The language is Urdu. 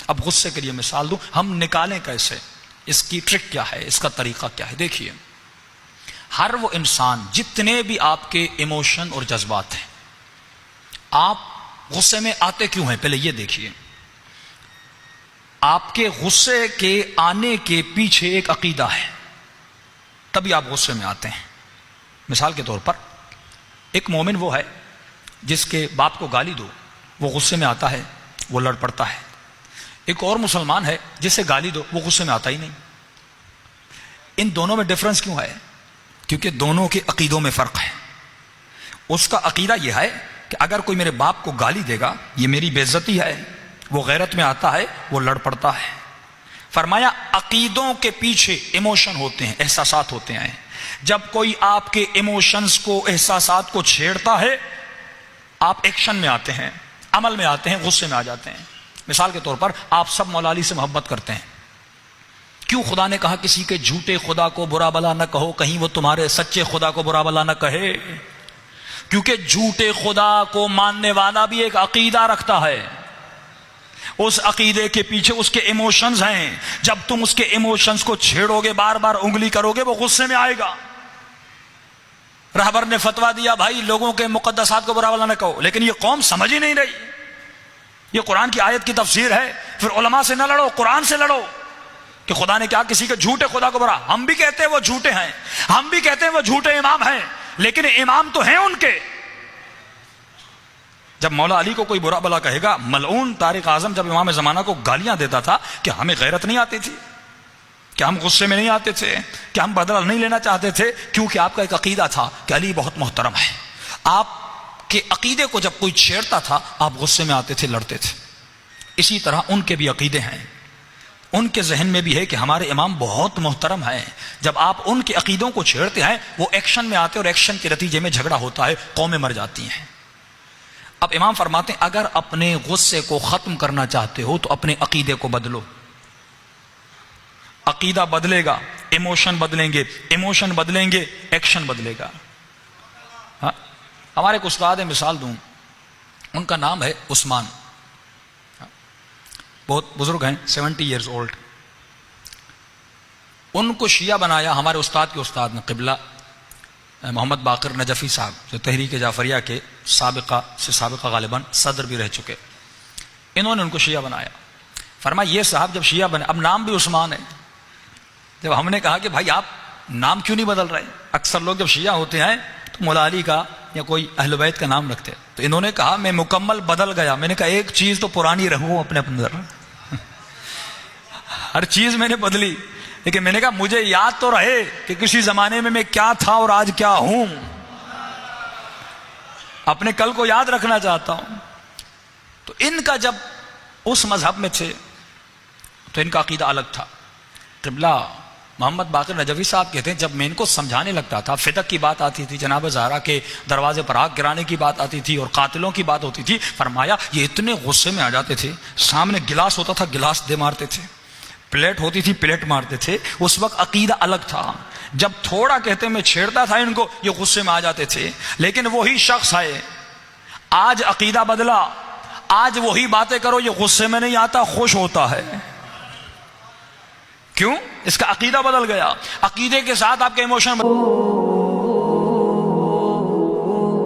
اب غصے کے لیے مثال دوں، ہم نکالیں کیسے، اس کی ٹرک کیا ہے، اس کا طریقہ کیا ہے؟ دیکھیے، ہر وہ انسان، جتنے بھی آپ کے ایموشن اور جذبات ہیں، آپ غصے میں آتے کیوں ہیں؟ پہلے یہ دیکھیے، آپ کے غصے کے آنے کے پیچھے ایک عقیدہ ہے، تبھی آپ غصے میں آتے ہیں۔ مثال کے طور پر ایک مومن وہ ہے جس کے باپ کو گالی دو وہ غصے میں آتا ہے، وہ لڑ پڑتا ہے۔ ایک اور مسلمان ہے جسے گالی دو وہ غصے میں آتا ہی نہیں۔ ان دونوں میں ڈفرنس کیوں ہے؟ کیونکہ دونوں کے عقیدوں میں فرق ہے۔ اس کا عقیدہ یہ ہے کہ اگر کوئی میرے باپ کو گالی دے گا یہ میری بے عزتی ہے، وہ غیرت میں آتا ہے، وہ لڑ پڑتا ہے۔ فرمایا عقیدوں کے پیچھے ایموشن ہوتے ہیں، احساسات ہوتے ہیں۔ جب کوئی آپ کے ایموشنز کو، احساسات کو چھیڑتا ہے، آپ ایکشن میں آتے ہیں، عمل میں آتے ہیں، غصے میں آ جاتے ہیں۔ مثال کے طور پر آپ سب مولا علی سے محبت کرتے ہیں، کیوں خدا نے کہا کسی کے جھوٹے خدا کو برا بلا نہ کہو، کہیں وہ تمہارے سچے خدا کو برا بلا نہ کہے؟ کیونکہ جھوٹے خدا کو ماننے والا بھی ایک عقیدہ رکھتا ہے، اس عقیدے کے پیچھے اس کے ایموشنز ہیں۔ جب تم اس کے ایموشنز کو چھیڑو گے، بار بار انگلی کرو گے، وہ غصے میں آئے گا۔ رہبر نے فتویٰ دیا بھائی لوگوں کے مقدسات کو برا بلا نہ کہو، لیکن یہ قوم سمجھ ہی نہیں رہی۔ یہ قرآن کی آیت کی تفسیر ہے، پھر علماء سے نہ لڑو، قرآن سے لڑو کہ خدا نے کہا کسی کے جھوٹے خدا کو برا۔ ہم بھی کہتے ہیں وہ جھوٹے ہیں، ہم بھی کہتے ہیں وہ جھوٹے امام ہیں، لیکن امام تو ہیں ان کے۔ جب مولا علی کو کوئی برا بلا کہے گا، ملعون طارق اعظم جب امام زمانہ کو گالیاں دیتا تھا کہ ہمیں غیرت نہیں آتی تھی، کہ ہم غصے میں نہیں آتے تھے، کہ ہم بدلہ نہیں لینا چاہتے تھے، کیونکہ آپ کا ایک عقیدہ تھا کہ علی بہت محترم ہے۔ آپ کے عقیدے کو جب کوئی چھیڑتا تھا آپ غصے میں آتے تھے، لڑتے تھے۔ اسی طرح ان کے بھی عقیدے ہیں، ان کے ذہن میں بھی ہے کہ ہمارے امام بہت محترم ہیں۔ جب آپ ان کے عقیدوں کو چھیڑتے ہیں وہ ایکشن میں آتے ہیں، اور ایکشن کے نتیجے میں جھگڑا ہوتا ہے، قومیں مر جاتی ہیں۔ اب امام فرماتے ہیں اگر اپنے غصے کو ختم کرنا چاہتے ہو تو اپنے عقیدے کو بدلو۔ عقیدہ بدلے گا، ایموشن بدلیں گے، ایموشن بدلیں گے، ایکشن بدلے گا۔ ہاں، ہمارے ایک استاد ہیں، مثال دوں، ان کا نام ہے عثمان، بہت بزرگ ہیں، 70 ایئرز اولڈ۔ ان کو شیعہ بنایا ہمارے استاد کے استاد نے، قبلہ محمد باقر نجفی صاحب، جو تحریک جعفریہ کے سابقہ غالباً صدر بھی رہ چکے، انہوں نے ان کو شیعہ بنایا۔ فرمایا یہ صاحب جب شیعہ بنے، اب نام بھی عثمان ہے، جب ہم نے کہا کہ بھائی آپ نام کیوں نہیں بدل رہے؟ اکثر لوگ جب شیعہ ہوتے ہیں تو مولا علی کا یا کوئی اہل بیت کا نام رکھتے ہیں، تو انہوں نے کہا میں مکمل بدل گیا۔ میں نے کہا ایک چیز تو پرانی رہو اپنے اندر، ہر چیز میں نے بدلی، لیکن میں نے کہا مجھے یاد تو رہے کہ کسی زمانے میں کیا تھا اور آج کیا ہوں، اپنے کل کو یاد رکھنا چاہتا ہوں۔ تو ان کا جب اس مذہب میں تھے تو ان کا عقیدہ الگ تھا۔ قبلہ محمد باقر نجفی صاحب کہتے ہیں جب میں ان کو سمجھانے لگتا تھا، فدق کی بات آتی تھی، جناب زہرا کے دروازے پر آگ گرانے کی بات آتی تھی، اور قاتلوں کی بات ہوتی تھی، فرمایا یہ اتنے غصے میں آ جاتے تھے، سامنے گلاس ہوتا تھا گلاس دے مارتے تھے، پلیٹ ہوتی تھی پلیٹ مارتے تھے۔ اس وقت عقیدہ الگ تھا، جب تھوڑا کہتے میں چھیڑتا تھا ان کو، یہ غصے میں آ جاتے تھے۔ لیکن وہی شخص ہے، آج عقیدہ بدلا، آج وہی باتیں کرو، یہ غصے میں نہیں آتا، خوش ہوتا ہے۔ کیوں؟ اس کا عقیدہ بدل گیا، عقیدے کے ساتھ آپ کے ایموشن بدل